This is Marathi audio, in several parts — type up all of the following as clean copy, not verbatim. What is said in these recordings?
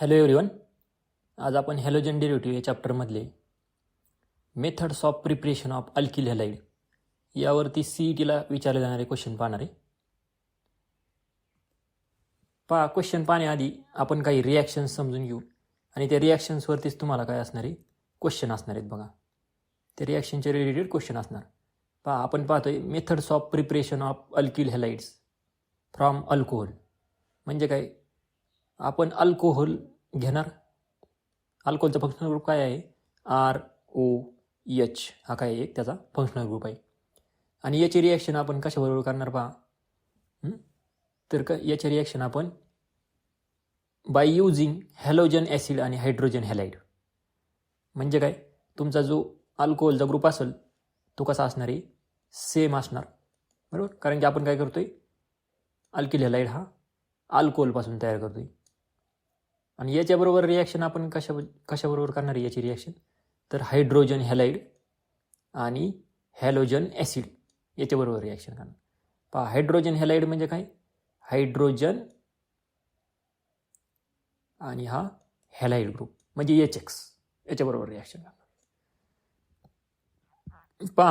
Hello everyone. आज आपण हॅलोजन डेरिव्हेटिव्ह या चॅप्टरमधले methods of preparation of alkyl halide यावरती CETला विचारले जाणारे क्वेश्चन पाहणार आहे. क्वेश्चन पाहण्याआधी आपण काही रिॲक्शन्स समजून घेऊ आणि त्या रिॲक्शन्सवरतीच तुम्हाला काय असणार आहे, क्वेश्चन असणार आहेत. बघा, त्या रिॲक्शनचे रिलेटेड क्वेश्चन असणार. आपण पाहतोय methods of preparation of alkyl halides from alcohol. म्हणजे काय, आपण अल्कोहोल घेणार. अल्कोहोलचा फंक्शनल ग्रुप काय आहे? ROH हा काय एक त्याचा फंक्शनल ग्रुप आहे. आणि याची रिॲक्शन आपण कशाबरोबर करणार तर याची रिॲक्शन आपण बाय युजिंग हॅलोजन ॲसिड आणि हायड्रोजन हॅलाइड. म्हणजे काय, तुमचा जो अल्कोहोलचा ग्रुप असेल तो कसा असणार आहे? सेम असणार, बरोबर. कारण की आपण काय करतोय, अल्किल हॅलाइड हा अल्कोहोलपासून तयार करतोय. आणि याच्याबरोबर रिॲक्शन आपण कशाबरोबर करणार आहे याची रिॲक्शन? तर हायड्रोजन हॅलाइड आणि हॅलोजन ॲसिड याच्याबरोबर रिॲक्शन करणार. हायड्रोजन हॅलाइड म्हणजे काय? हायड्रोजन आणि हा हॅलाइड ग्रुप म्हणजे HX याच्याबरोबर रिॲक्शन करणार.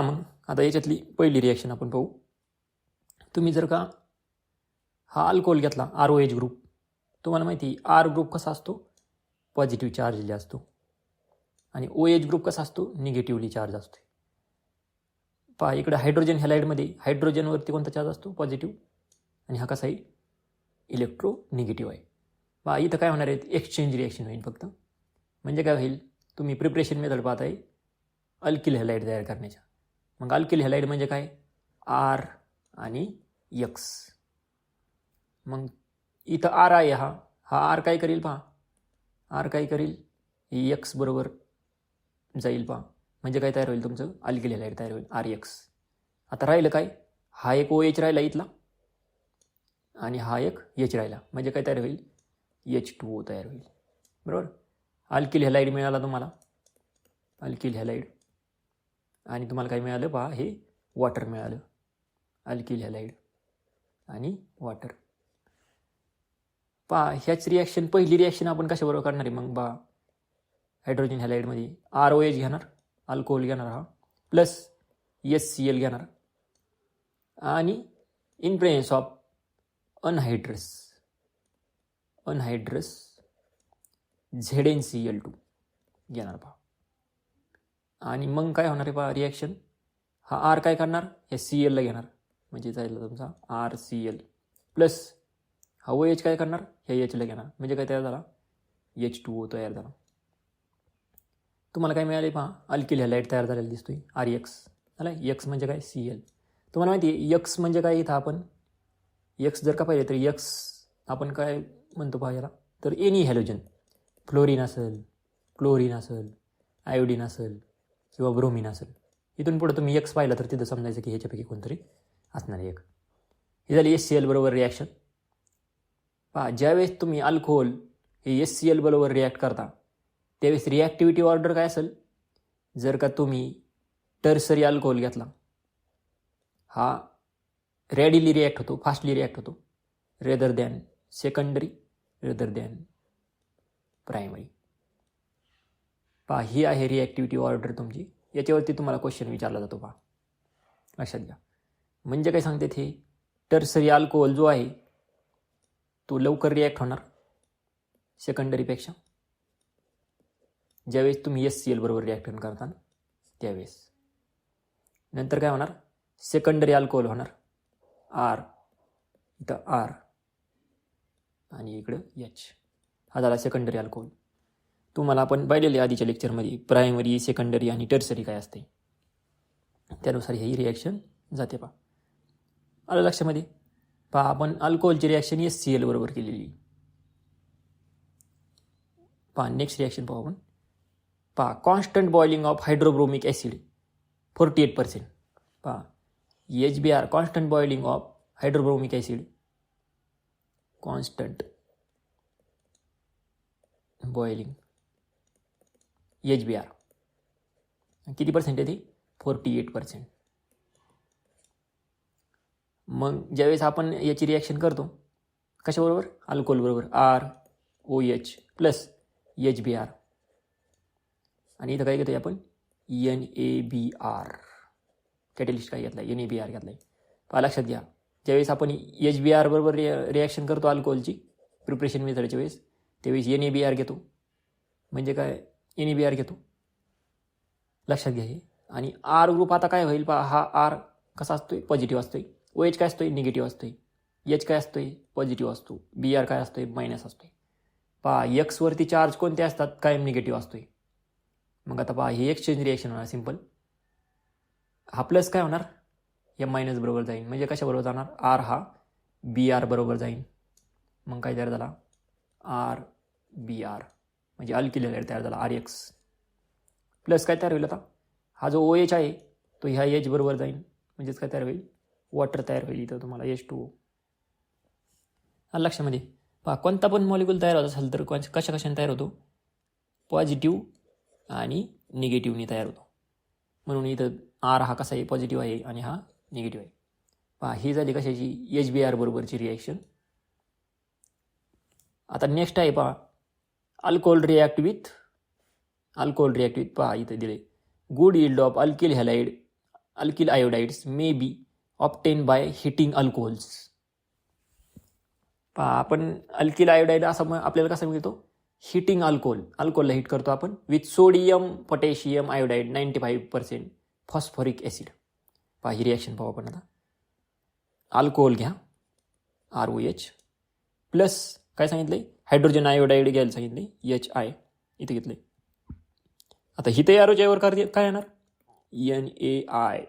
मग आता याच्यातली पहिली रिॲक्शन आपण पाहू. तुम्ही जर का हा अल्कोहोल घेतला, ROH ग्रुप, तुम्हाला माहिती R ग्रुप कसा असतो? पॉझिटिव्ह चार्जला असतो. आणि OH ग्रुप कसा असतो? निगेटिव्हली चार्ज असतो. इकडे हायड्रोजन हॅलाइडमध्ये हायड्रोजनवरती कोणता चार्ज असतो? पॉझिटिव्ह. आणि हा कसा आहे? इलेक्ट्रो निगेटिव्ह आहे. इथं काय होणार आहे? एक्सचेंज रिॲक्शन होईल फक्त. म्हणजे काय होईल? तुम्ही प्रिपरेशन मेथड पाहताय अल्किल हॅलाइड तयार करण्याच्या. मग अल्किल हॅलाइड म्हणजे काय? R आणि X. मग इथं R आहे, हा R काय करेल? R काय करेल? X बरोबर जाईल. म्हणजे काय तयार होईल? तुमचं अल्किल हॅलाइड तयार होईल, RX. आता राहिलं काय? हा एक OH राहिला इथला आणि हा एक H राहिला. म्हणजे काय तयार होईल? H2O तयार होईल, बरोबर. अल्किल हॅलाइड मिळाला तुम्हाला, अल्किल हॅलाइड. आणि तुम्हाला काय मिळालं? हे वॉटर मिळालं. अल्किल हॅलाइड आणि वॉटर. ह्याच रिॲक्शन, पहिली रिॲक्शन आपण कशाबरोबर करणार आहे? मग हायड्रोजन हॅलाइडमध्ये ROH घेणार, अल्कोहोल घेणार हा, प्लस HCl घेणार. आणि इन प्रेझेन्स ऑफ अनहायड्रस ZnCl2 घेणार. आणि मग काय होणार आहे? रिॲक्शन हा R काय करणार? हे Clला घेणार. म्हणजे जाईल तुमचा RCl प्लस हा OH काय करणार? हे Hला घेणार. म्हणजे काय तयार झाला? H2O तयार झाला. तुम्हाला काय मिळाले? अल्किल हॅलाइड तयार झालेला दिसतोय, RX झाला. X म्हणजे काय? Cl. तुम्हाला माहिती आहे X म्हणजे काय? इथं आपण X जर का पाहिजे तर X आपण काय म्हणतो याला? तर एनी हॅलोजन, फ्लोरीन असेल, क्लोरीन असेल, आयोडीन असेल किंवा ब्रोमिन असेल. इथून पुढे तुम्ही X पाहिला तर तिथं समजायचं की ह्याच्यापैकी कोणतरी असणार आहे एक. ही झाली HCl बरोबर रिॲक्शन. ज्यावेळेस तुम्ही अल्कोहोल हे HCl बरोबर रिॲक्ट करता त्यावेळेस रिॲक्टिव्हिटी ऑर्डर काय असेल? जर का तुम्ही टर्सरी अल्कोहोल घेतला, हा रॅडिली रिॲक्ट होतो, फास्टली रिॲक्ट होतो, rather than secondary, rather than primary. ही आहे रिॲक्टिव्हिटी ऑर्डर तुमची. याच्यावरती तुम्हाला क्वेश्चन विचारला जातो. लक्षात घ्या. म्हणजे काय सांगते हे? टर्सरी अल्कोहोल जो आहे तो लवकर रिॲक्ट होणार सेकंडरीपेक्षा ज्यावेळेस तुम्ही HCl बरोबर रिॲक्शन करता त्यावेळेस. नंतर काय होणार? सेकंडरी अल्कोहोल होणार, R, इथं R आणि इकडं H. हा झाला सेकंडरी अल्कोहोल. तुम्हाला आपण पाहिलेले आधीच्या लेक्चरमध्ये प्रायमरी, सेकंडरी आणि टर्सरी काय असते त्यानुसार ही रिॲक्शन जाते. आलं लक्षामध्ये? आपण अल्कोहोलची रिॲक्शन HCl बरोबर केलेली. नेक्स्ट रिॲक्शन पाहू आपण. Constant boiling of hydrobromic acid 48%. HBr constant boiling of hydrobromic acid, constant boiling HBr किती पर्सेंट आहे ती? 48%. मग ज्यावेळेस आपण याची रिॲक्शन करतो कशाबरोबर? अल्कोहोल बरोबर, R OH प्लस HBr आणि इथं काय घेतो आपण NaBr. कॅटलिस्ट काय घेतला NaBr घेतला आहे. पहा लक्षात घ्या, ज्यावेळेस आपण HBr बरोबर रिॲक्शन करतो अल्कोहोलची प्रिपरेशन मेथडच्या वेळेस, त्यावेळेस NaBr घेतो. म्हणजे काय NaBr घेतो, लक्षात घ्या हे. आणि R ग्रुप आता काय होईल पहा, हा R कसा असतोय पॉझिटिव्ह असतोय, OH काय असतोय निगेटिव्ह असतोय, H काय असतोय पॉझिटिव्ह असतो, Br काय असतोय मायनस असतोय. पहा X वरती चार्ज कोणते असतात कायम निगेटिव्ह असतोय. मग आता पहा हे एक्सचेंज रिॲक्शन होणार सिंपल. हा प्लस काय होणार M मायनस बरोबर जाईल, म्हणजे कशाबरोबर जाणार R हा Br बरोबर जाईल. मग काय तयार झाला RBr, म्हणजे अल्किल हॅलाइड तयार झाला RX. प्लस काय तयार होईल आता, हा जो OH आहे तो ह्या H बरोबर जाईल, म्हणजेच काय तयार होईल वॉटर तयार होईल इथं तुम्हाला H2O. लक्षामध्ये पहा, कोणता पण मॉलिक्यूल तयार होत असेल तर कशा कशाने तयार होतो, पॉझिटिव्ह आणि निगेटिव्हनी तयार होतो. म्हणून इथं R हा कसा आहे पॉझिटिव्ह आहे आणि हा निगेटिव्ह आहे. पहा ही झाली कशाची HBr बरोबरची रिॲक्शन. आता नेक्स्ट आहे पहा अल्कोहोल रिॲक्ट विथ पहा इथं दिले good yield of alkyl iodides may be obtain by heating alcohols. पहा आपण अल्किल आयोडाइड असा आपल्याला कसं मिळतो, हिटिंग अल्कोहोलला हिट करतो आपण with sodium potassium iodide 95% phosphoric acid. पहा ही रिॲक्शन पाहू आपण आता. अल्कोहोल घ्या ROH प्लस काय सांगितलंय हायड्रोजन आयोडाइड घ्यायला सांगितले HI इथे घेतले. आता हिथे ROHवर काय येणार NaI.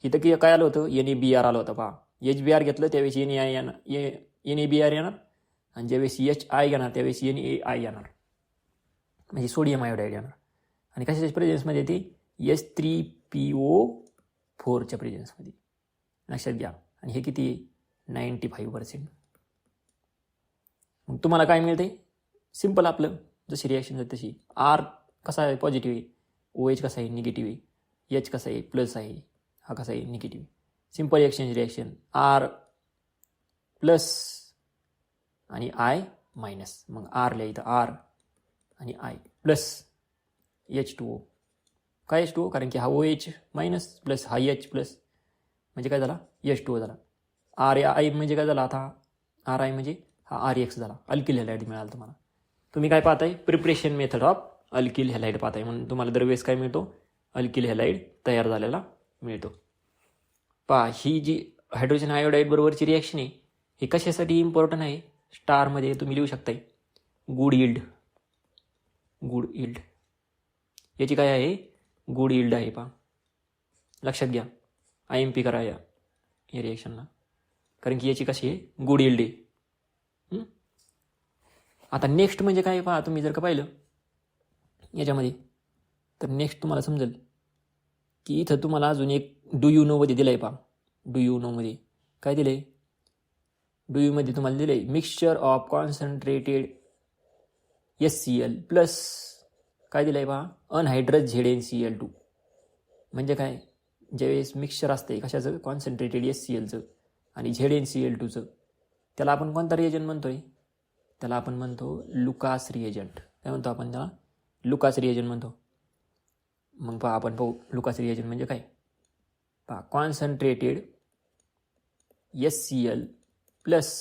इथं की काय आलं होतं NaBr आलं होतं. पहा HBr घेतलं त्यावेळेस NaBr येणार आणि ज्यावेळेस HI घेणार त्यावेळेस NaI येणार, म्हणजे सोडियम आयोडाइड येणार. आणि कशाच्या प्रेझेन्समध्ये येते H3PO4च्या प्रेझेन्समध्ये, लक्षात घ्या. आणि हे किती 95%. मग तुम्हाला काय मिळते सिंपल आपलं जशी रिॲक्शन आहे तशी. R कसा आहे पॉझिटिव्ह आहे, OH कसा आहे निगेटिव्ह आहे, H कसा आहे प्लस आहे, हा कसा आहे negative. Simple exchange reaction R plus आणि I मायनस. मग R लिहायचं R आणि I प्लस H2O. काय H2O, कारण की हा OH मायनस प्लस हा H प्लस, म्हणजे काय झाला H2O झाला. RI म्हणजे काय झाला आता RI म्हणजे हा RX झाला, अल्किल हॅलाइड मिळाला तुम्हाला. तुम्ही काय पाहताय preparation method of alkyl halide पाहताय, म्हणून तुम्हाला दरवेळेस काय मिळतो अल्किल हॅलाइड तयार झालेला मिळतो. पहा ही जी हायड्रोजन आयोडाइड बरोबरची रिॲक्शन आहे हे कशासाठी इम्पॉर्टंट आहे, स्टारमध्ये तुम्ही लिहू शकताय गुड यील्ड याची काय आहे गुड यील्ड आहे. पहा लक्षात घ्या IMP करा या रिॲक्शनला, कारण की याची कशी आहे गुड यील्ड आहे. आता नेक्स्ट म्हणजे काय पहा, तुम्ही जर का पाहिलं याच्यामध्ये तर नेक्स्ट तुम्हाला समजेल की इथं तुम्हाला अजून एक डू यू नोमध्ये दिलं आहे. पहा डू यू नोमध्ये काय दिलं आहे, डू यूमध्ये तुम्हाला दिलं आहे mixture of concentrated HCl plus काय दिलं आहे पहा अनहायड्रस ZnCl2. म्हणजे काय, ज्यावेळेस मिक्सचर असते कशाचं कॉन्सन्ट्रेटेड HClचं आणि ZnCl2चं, त्याला आपण कोणता रिएजंट म्हणतोय, त्याला आपण म्हणतो लुकास रिएजंट. काय म्हणतो आपण त्याला लुकास रिएजंट म्हणतो. मग पहा आपण पाहू लुकास रिएजंट म्हणजे काय. पहा कॉन्सन्ट्रेटेड HCl प्लस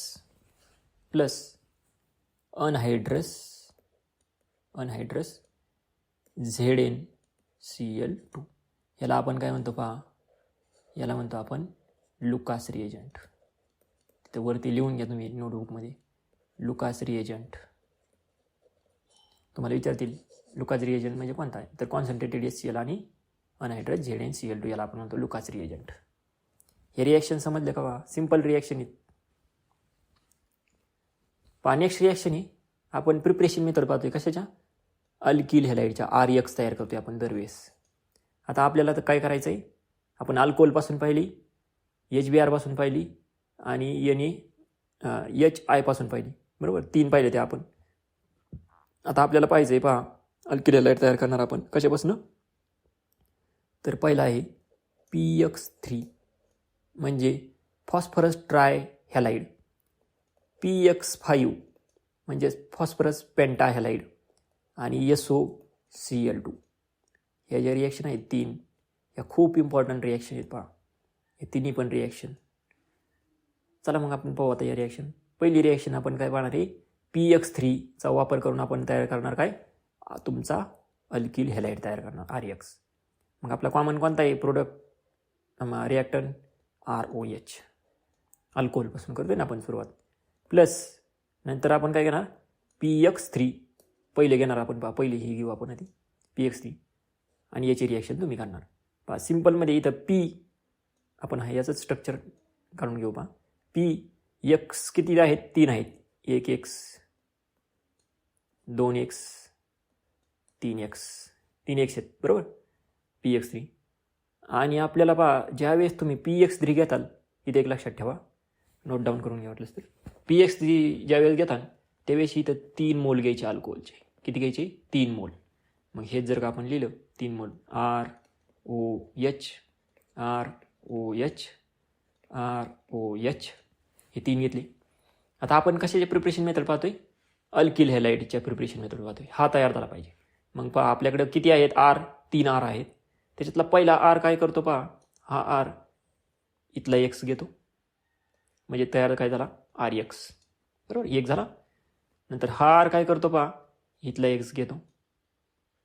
अनहायड्रस ZnCl2, याला आपण काय म्हणतो पहा, याला म्हणतो आपण लुकास रिएजंट. तिथे वरती लिहून घ्या तुम्ही नोटबुकमध्ये लुकास रिएजंट. तुम्हाला विचारतील लुकास रिएजंट म्हणजे कोणता आहे, तर कॉन्सन्ट्रेटेड HCl आणि अनहायड्रस ZnCl2 याला आपण म्हणतो लुकास रिएजंट. हे रिॲक्शन समजलं का बा, सिंपल रिॲक्शन आहे. पहा नेक्स्ट रिॲक्शन आहे आपण प्रिपरेशन मेथड पाहतोय कशाच्या अल्किल हॅलाइडच्या RX तयार करतोय आपण दरवेळेस. आता आपल्याला तर काय करायचं आहे, आपण अल्कोहोलपासून पाहिली, HBr पासून पाहिली आणि HI पासून पाहिली, बरोबर 3 पाहिले ते आपण. आता आपल्याला पाहिजे पहा अल्किल हॅलाइड तयार करणार आपण कशापासून, तर पहिला आहे PX3 म्हणजे फॉस्फरस ट्राय हॅलाइड, PX5 म्हणजेच फॉस्फरस पेंटाहॅलाइड आणि SOCl2. ह्या ज्या रिॲक्शन आहेत 3, ह्या खूप इम्पॉर्टंट रिॲक्शन आहेत पहा. हे तिन्ही पण रिॲक्शन. चला मग आपण पाहू आता या रिॲक्शन. पहिली रिॲक्शन आपण काय पाहणार आहे, PX3चा वापर करून आपण तयार करणार काय, तुमचा अल्किल हॅलाइड तयार करणार RX. मग आपला कॉमन कोणता आहे प्रोडक्ट रिॲक्टंट, ROH. अल्कोहोलपासून करतोय ना आपण सुरुवात. प्लस नंतर आपण काय घेणार, PX3 पहिले घेणार आपण पहा. पहिली ही घेऊ आपण आधी PX3 आणि याची रिॲक्शन तुम्ही करणार पहा. सिम्पलमध्ये इथं P आपण याचंच स्ट्रक्चर काढून घेऊ पहा. PX किती आहेत, 3 आहेत. 1X 2X 3X आहेत बरोबर PX3. आणि आपल्याला पहा ज्यावेळेस तुम्ही PX3 घेताल, इथे एक लक्षात ठेवा, नोट डाऊन करून घ्या वाटलंच तर. PX3 ज्यावेळेस घेताल त्यावेळेस इथं 3 मोल घ्यायचे अल्कोहोलचे. किती घ्यायचे, 3 मोल. मग हेच जर का आपण लिहिलं 3 मोल, ROH हे 3 घेतले. आता आपण कशाचे प्रिपरेशन मेथड पाहतोय, अल्किल हॅलाइडच्या प्रिपरेशन मेथड पाहतोय. हा तयार झाला पाहिजे. मग पहा आपल्याकडे किती आहेत, 3 R आहेत. त्याच्यातला पहिला R काय करतो पहा, हा R इथला X घेतो, म्हणजे तयार काय झाला RX बरोबर, 1 झाला. नंतर हा R काय करतो पहा, इथला X घेतो,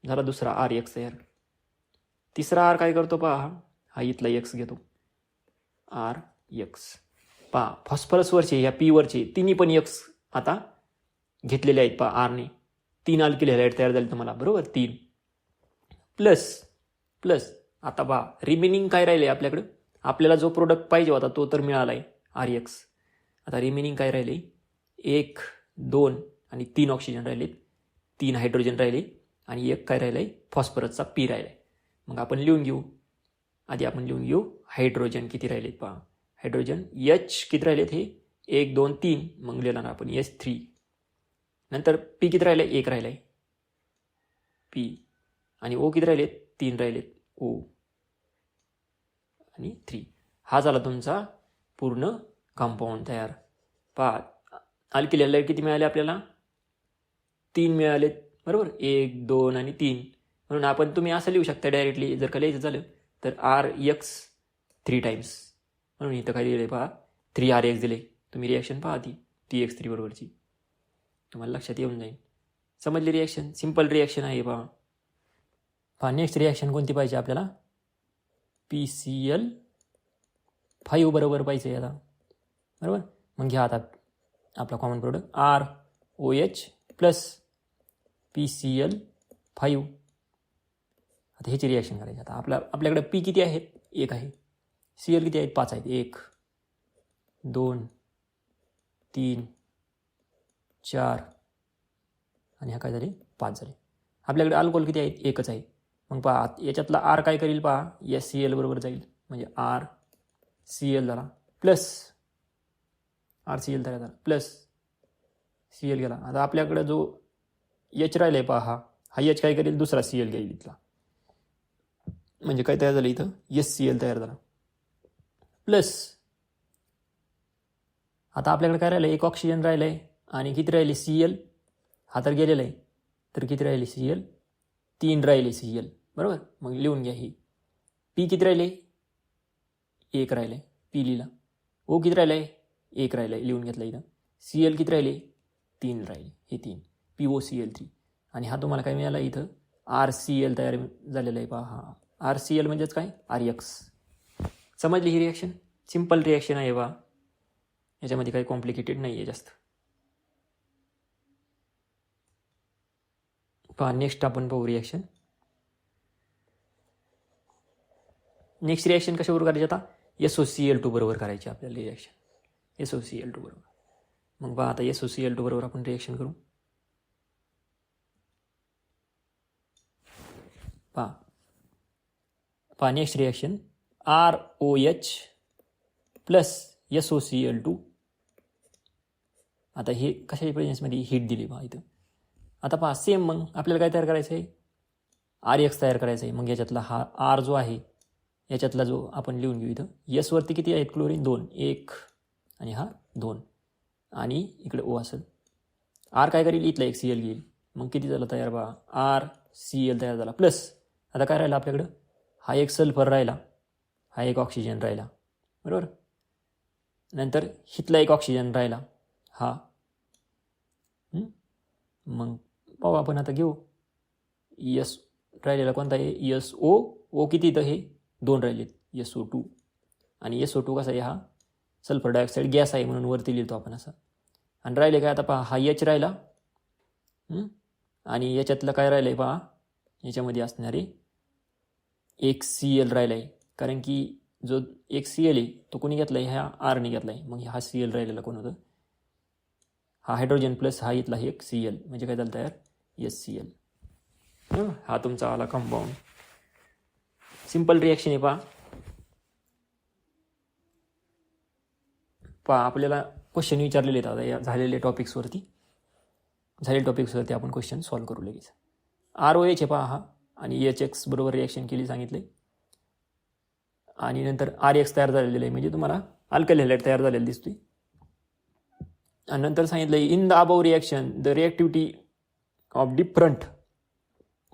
झाला दुसरा RX तयार. तिसरा R काय करतो पहा, हा इथला X घेतो, RX. पहा फॉस्फरसवरचे या P वरचे तिन्ही पण X आता घेतलेले आहेत पहा Rने. 3 अल्किल हॅलाइड तयार झाले तुम्हाला बरोबर, 3 प्लस आता पहा रिमेनिंग काय राहिले आपल्याकडं. आपल्याला जो प्रोडक्ट पाहिजे होता तो तर मिळाला आहे RX. आता रिमेनिंग काय राहिले, 1 2 आणि 3 ऑक्सिजन राहिलेत, 3 हायड्रोजन राहिले आणि 1 काय राहिलं आहे, फॉस्फरसचा P राहिला आहे. मग आपण लिहून घेऊ, आधी आपण लिहून घेऊ हायड्रोजन किती राहिलेत पहा. हायड्रोजन H किती राहिलेत, हे 1 2 3, मग लिहिणार आपण H3. नंतर P किती राहिलं, 1 राहिलं आहे P. आणि O किती राहिलेत, 3 राहिलेत O आणि 3. हा झाला तुमचा पूर्ण कंपाऊंड तयार. पहा अल्किल हॅलाइड किती मिळाले आपल्याला, 3 मिळालेत बरोबर, 1 2 आणि 3. म्हणून आपण तुम्ही असं लिहू शकता डायरेक्टली, जर का लिहायचं झालं तर RX 3 टाइम्स. म्हणून इथं काय लिहिलं पहा, 3 RX दिले. तुम्ही रिॲक्शन पहा ती PX3 बरोबरची, तुम्हाला लक्षात येऊन जाईल. समजली रिॲक्शन, सिम्पल रिॲक्शन आहे पहा. नेक्स्ट रिॲक्शन कोणती पाहिजे आपल्याला, PCl5 बरोबर पाहिजे आता बरोबर. मग घ्या आता आपला common product ROH plus PCl5. आता ह्याची रिॲक्शन करायची. आता आपल्याकडे P किती आहेत, 1 आहे. Cl किती आहेत, 5 आहेत. 1 2 3 4 आणि हा काय झाले, 5 झाले. आपल्याकडे अल्कोहोल किती आहेत, 1च आहे. मग पहा याच्यातला R काय करील पहा, Cl बरोबर जाईल, म्हणजे RCl झाला प्लस RCl तयार झाला प्लस Cl गेला. आता आपल्याकडे जो H राहिला आहे पहा, हा H काय करेल, दुसरा Cl घेईल इथला, म्हणजे काय तयार झालं इथं, SCl तयार झाला प्लस. आता आपल्याकडे काय राहिलं, 1 ऑक्सिजन राहिलं आहे आणि किती राहिले Cl, हा तर गेलेला आहे, तर किती राहिले Cl, 3 राहिले Cl बरोबर. मग लिहून घ्या ही. P किती राहिले, 1 राहिले P लिहिला. O किती राहिलं आहे, 1 राहिलं आहे, लिहून घेतलं इथं. Cl किती राहिले, 3 राहिले, हे 3 POCl3. आणि हा तुम्हाला काय मिळाला इथं, RCl तयार झालेला आहे पहा. हा RCl म्हणजेच काय, RX. समजली ही रिॲक्शन, सिम्पल रिॲक्शन आहे पहा, याच्यामध्ये काही कॉम्प्लिकेटेड नाही आहे जास्त. पहा नेक्स्ट आपण पाहू रिॲक्शन. नेक्स्ट रिॲक्शन कशाबरोबर करायची, आता SOCl2 बरोबर करायची आपल्याला रिॲक्शन, SOCl2 बरोबर. मग पहा आता SOCl2 बरोबर आपण रिॲक्शन करू. पहा next reaction ROH plus SOCl2. आता हे कशाच्या प्रेझेन्समध्ये हीट दिली पहा इथं. आता पहा सेम मग आपल्याला काय तयार करायचं आहे, RX तयार करायचं आहे. मग याच्यातला हा R जो आहे, याच्यातला जो आपण लिहून घेऊ इथं. S वरती किती आहेत क्लोरीन, 2 1 आणि हा 2 आणि इकडे O असेल. आर काय करेल, इथला एक सी एल घेईल, मग किती झालं तयार बा, आर सी एल तयार झाला. प्लस आता काय राहिलं आपल्याकडं, हा एक सल्फर राहिला, हा एक ऑक्सिजन राहिला, बरोबर. नंतर हिथला एक ऑक्सिजन राहिला, हा. मग पाहू आपण आता घेऊ, यस राहिलेला कोणता आहे, यस ओ किती इथं हे 2 राहिलेत, SO2. आणि SO2 कसा आहे, हा सल्फर डायऑक्साईड गॅस आहे म्हणून वरती लिहितो आपण असं. आणि राहिले काय आता पहा, हा H राहिला, आणि याच्यातलं काय राहिलं आहे पहा, याच्यामध्ये असणारे एक CL राहिला आहे, कारण की जो एक CL आहे तो कोणी घेतला आहे, ह्या आरने घेतला आहे. मग हा CL राहिलेला कोण होतं, हा हायड्रोजन प्लस हा इथला एक CL, म्हणजे काय झालं तयार, SCl. हा तुमचा आला कंपाऊंड. सिंपल रिॲक्शन आहे पहा आपल्याला क्वेश्चन विचारलेले आहेत आता या झालेल्या टॉपिक्सवरती आपण क्वेश्चन सॉल्व्ह करू लगेच. ROH आहे पहा हा, आणि HX बरोबर रिॲक्शन केली सांगितले, आणि नंतर RX तयार झालेलं आहे, म्हणजे तुम्हाला अल्काइल हॅलाइड तयार झालेलं दिसतोय. आणि नंतर सांगितलं in the above reaction the reactivity of different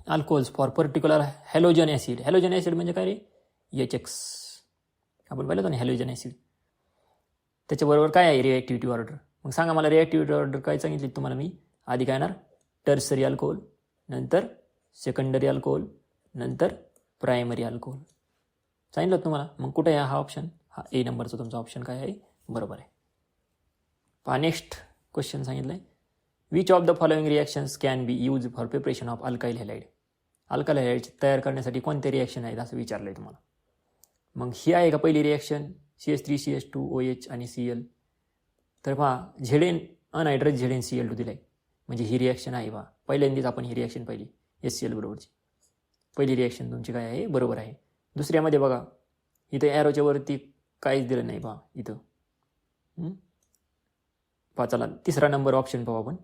alcohols for particular halogen acid. Halogen acid म्हणजे काय रे, HX आपण पाहिलं होतं ना हॅलोजन ॲसिड. त्याच्याबरोबर काय आहे रिॲक्टिव्हिटी ऑर्डर, मग सांगा मला रिॲक्टिव्हिटी ऑर्डर काय सांगितली तुम्हाला मी. आधी काय येणार, टर्सरी अल्कोहोल, नंतर सेकंडरी अल्कोहोल, नंतर प्रायमरी अल्कोहोल सांगितलं तुम्हाला. मग कुठे आहे हा ऑप्शन, हा ए नंबरचा तुमचा ऑप्शन काय आहे, बरोबर आहे. पहा नेक्स्ट क्वेश्चन सांगितलं आहे, which of the following reactions can be use for preparation of alkyl halide. Alkyl halide तयार करण्यासाठी कोणते रिॲक्शन आहेत असं विचारलं आहे तुम्हाला. मग ही आहे का पहिली रिॲक्शन, CH3 CH2 OH आणि Cl. तर पहा Zn अनहायड्रस ZnCl2 दिलं आहे, म्हणजे ही रिॲक्शन आहे पहा. पहिल्यांदाच आपण ही रिॲक्शन पाहिली HCl बरोबरची. पहिली रिॲक्शन तुमची काय आहे, बरोबर आहे. दुसऱ्यामध्ये बघा इथं ॲरोच्या वरती काहीच दिलं नाही पहा इथं. पहा चला तिसरा नंबर ऑप्शन पाहू आपण,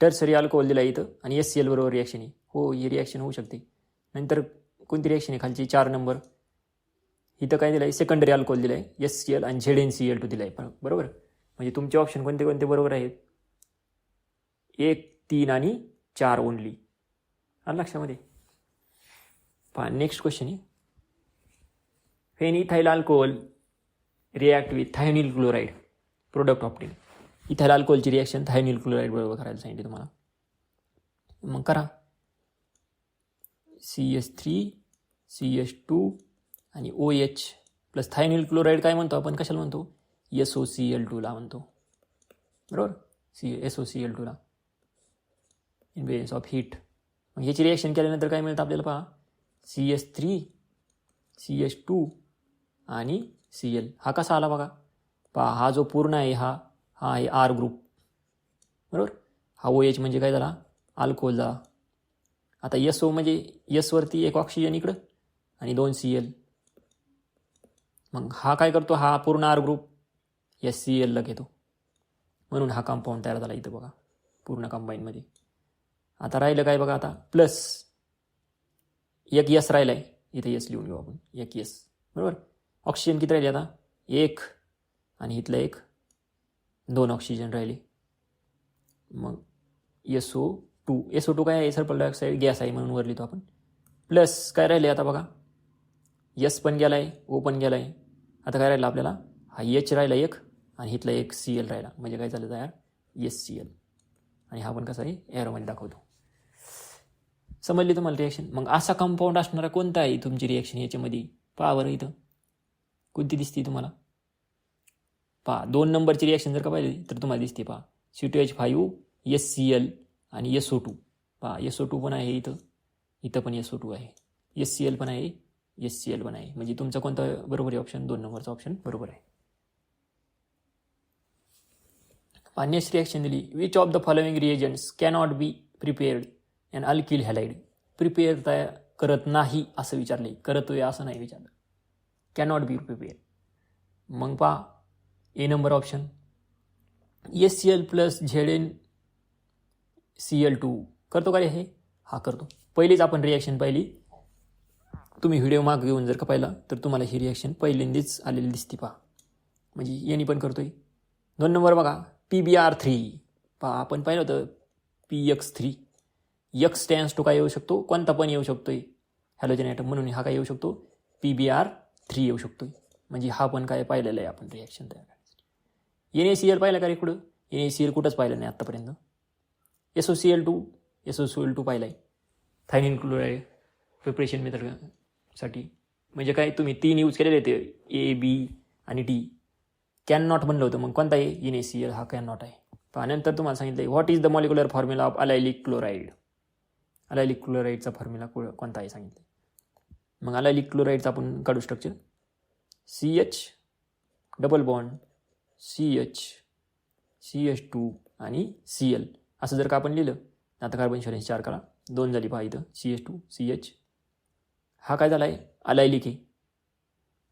टर्सरी अल्कोहोल दिला इथं आणि HCl बरोबर रिॲक्शन आहे. हो ही रिॲक्शन होऊ शकते. नंतर कोणती रिॲक्शन आहे खालची 4 नंबर, इथं काय दिलं आहे, सेकंडरी अल्कोहोल दिलं आहे SCl आणि ZnCl2 दिलं आहे, बरोबर. म्हणजे तुमचे ऑप्शन कोणते कोणते बरोबर आहेत, 1, 3 आणि 4 ओनली. आलं लक्षामध्ये. पहा नेक्स्ट क्वेश्चन आहे, when alcohol react with thionyl chloride product obtain. Ethyl अल्कोहोलची रिॲक्शन थायोनिल क्लोराईड बरोबर करायला सांगितली तुम्हाला. मग करा, CH3 CH2 आणि OH प्लस थायोनिल क्लोराईड काय म्हणतो आपण, कशाला म्हणतो, SOCl2ला म्हणतो, बरोबर. SOCl2ला इन बेस ऑफ हीट. मग ह्याची रिॲक्शन केल्यानंतर काय मिळतं आपल्याला पहा, CH3 CH2 आणि Cl. हा कसा आला बघा, पहा हा जो पूर्ण आहे हा आहे R ग्रुप, बरोबर. हा OH म्हणजे काय झाला, अल्कोहोल झाला. आता SO म्हणजे S वरती एक ऑक्सिजन इकडं आणि 2 Cl. मग हा काय करतो, हा पूर्ण R ग्रुप SClला घेतो, म्हणून हा कंपाऊंड तयार झाला इथं बघा पूर्ण कंबाईनमध्ये. आता राहिलं काय बघा, आता प्लस एक S राहिला आहे, इथं S लिहून घेऊ आपण, एक S, बरोबर. ऑक्सिजन किती राहिले आता, 1 आणि इथलं 1, 2 ऑक्सिजन राहिले. मग SO2 काय आहे, सल्फर डायऑक्साईड गॅस आहे म्हणून वर लिहितो आपण. प्लस काय राहिले आता बघा, S पण गेला आहे, O पण गेला आहे. आता काय राहिलं आपल्याला, हा H राहिला 1 आणि इथला एक Cl राहिला, म्हणजे काय झालं तयार, SCl. आणि हा पण कसा आहे, एरोमध्ये दाखवतो. समजली तुम्हाला रिॲक्शन. मग असा कंपाऊंड असणारा कोणता आहे तुमची रिॲक्शन याच्यामध्ये, पहा बरं इथं कोणती दिसते तुम्हाला. पहा 2 नंबरची रिॲक्शन जर का पाहिली तर तुम्हाला दिसते पहा, C2H5 SCl आणि SO2. पहा SO2 पण आहे इथं पण SO2 आहे, SCl पण आहे, SCl पण आहे. म्हणजे तुमचा कोणता बरोबर आहे ऑप्शन, 2 नंबरचा ऑप्शन बरोबर आहे. नेक्स्ट रिॲक्शन दिली, which of the following reagents cannot be prepared and alkyl halide. Prepare तयार करत नाही असं विचारले, करतोय असं नाही विचारलं, कॅनॉट बी प्रिपेअर. मग पहा A number option, SCl plus ZnCl2 करतो का रे हे, हा करतो. पहिलीच आपण रिॲक्शन पाहिली, तुम्ही व्हिडिओ माग घेऊन जर का पाहिला तर तुम्हाला ही रिॲक्शन पहिल्यांदाच आलेली दिसते पहा, म्हणजे यांनी पण करतोय. 2 नंबर बघा PBr3, पहा आपण पाहिलं होतं PX3. X स्टँड्स टू काय येऊ शकतो, कोणता पण येऊ शकतो हॅलोजन ॲटम, म्हणून हा काय येऊ शकतो PbR3 येऊ शकतो. म्हणजे हा पण काय पाहिलेला आहे आपण रिॲक्शन तयार करण्यासाठी. NaCl पाहिलं का रे कुठं, NaCl कुठंच पाहिलं नाही आत्तापर्यंत. SOCl2 पाहिला आहे थायनिन क्लोराईड प्रिपरेशन मेथडसाठी. म्हणजे काय तुम्ही 3 यूज केलेले ते A, B आणि D. कॅन नॉट म्हणलं होतं, मग कोणता आहे NaCl, हा कॅन नॉट आहे. त्यानंतर तुम्हाला सांगितलं what is the molecular formula of allylic chloride. Allylic क्लोराईडचा फॉर्म्युला कोणता आहे सांगितलं. मग अलायलिक क्लोराईडचा आपण काढू structure. CH double bond CH CH2 आणि Cl असं जर का आपण लिहिलं, आता कार्बन 4 करा, 2 झाली पहा इथं CH2 CH. हा काय झाला आहे अलायलिक आहे.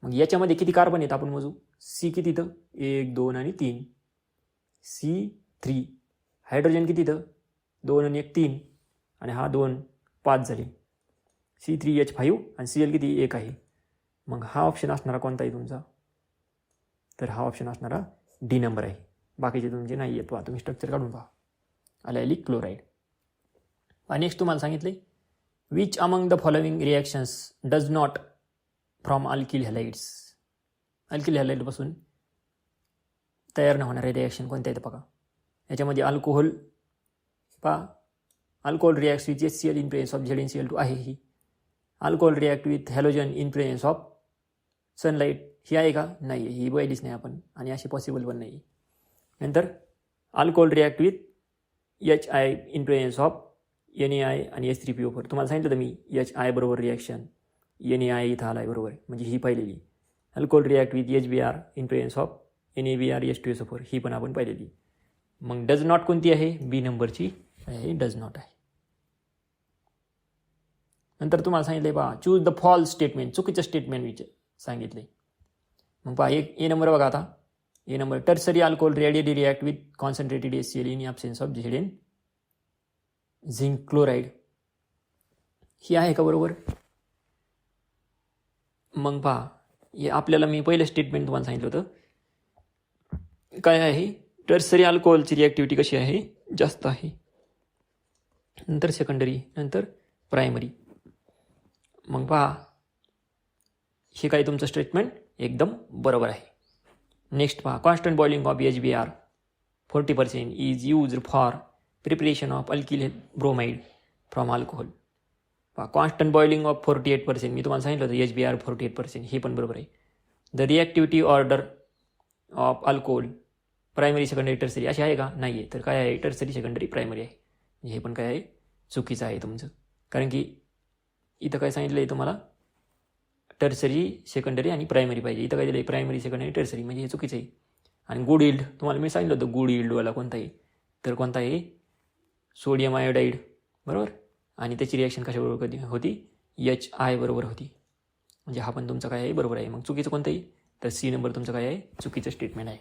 मग याच्यामध्ये किती कार्बन आहेत आपण मोजू. C किती इथं 1 2 आणि 3. C3. हायड्रोजन किती इथं 2 आणि 1 3 आणि हा 2 5 झाले. C3H5 आणि Cl किती 1 आहे. मग हा ऑप्शन असणारा कोणता आहे तुमचा, तर हा ऑप्शन असणारा D नंबर आहे. बाकीचे तुमचे नाही आहेत. पहा तुम्ही स्ट्रक्चर काढून पहा अलायलिक क्लोराईड. नेक्स्ट तुम्हाला सांगितले which among the following reactions does not from alkyl halides. Alkyl हॅलाइडपासून तयार न होणारे रिॲक्शन कोणत्या आहेत बघा. याच्यामध्ये अल्कोहोल पहा, alcohol react with HCl in presence of ZnCl2 आहे ही. Alcohol react with halogen in presence of sunlight ही आहे का, नाही आहे, ही बघितलीच नाही आपण आणि अशी पॉसिबल पण नाही. नंतर alcohol react with HI in presence of NaI आणि H3PO4. तुम्हाला सांगितलं तर मी HI बरोबर रिॲक्शन NaI इथं आला आहे बरोबर आहे, म्हणजे ही पाहिलेली. Alcohol react with HBr in presence of NaBr H2SO4 ही पण आपण पाहिलेली. मग डज नॉट कोणती आहे, B नंबरची आहे, डज नॉट आहे. नंतर तुम्हाला सांगितले पहा चूज द फॉल्स स्टेटमेंट, चुकीचं स्टेटमेंट सांगितले. मग पहा एक A नंबर बघा. आता A number tertiary alcohol readily react with concentrated HCl in absence of Zn zinc chloride ही आहे का बरोबर. मग पहा हे आपल्याला मी पहिलं स्टेटमेंट तुम्हाला सांगितलं होतं काय आहे, टर्सरी अल्कोहोलची रिॲक्टिव्हिटी कशी आहे, जास्त आहे. नंतर सेकंडरी, नंतर प्रायमरी. मग पहा हे काय तुमचं स्टेटमेंट एकदम बरोबर आहे. नेक्स्ट पहा constant boiling of HBr 40% is used for preparation of alkyl bromide from alcohol. पहा कॉन्स्टंट बॉइलिंग ऑफ 48%, मी तुम्हाला सांगितलं होतं HBr 48%, हे पण बरोबर आहे. The reactivity order of alcohol primary secondary tertiary अशी आहे का, नाही आहे. तर काय आहे टर्सरी सेकंडरी प्रायमरी आहे. हे पण काय आहे चुकीचं आहे तुमचं, कारण की इथं काय सांगितलं आहे तुम्हाला टर्सरी सेकंडरी आणि प्रायमरी पाहिजे. इथं काय दिलं आहे प्रायमरी सेकंडरी टर्सरी, म्हणजे हे चुकीचं आहे. आणि गुड इल्ड तुम्हाला मी सांगितलं होतं गुड इल्डवाला कोणता आहे, तर कोणता आहे सोडियम आयोडाईड बरोबर. आणि त्याची रिॲक्शन कशाबरोबर कधी होती, HI बरोबर होती. म्हणजे हा पण तुमचा काय आहे बरोबर आहे. मग चुकीचं कोणतं आहे, तर C नंबर तुमचं काय आहे चुकीचं स्टेटमेंट आहे.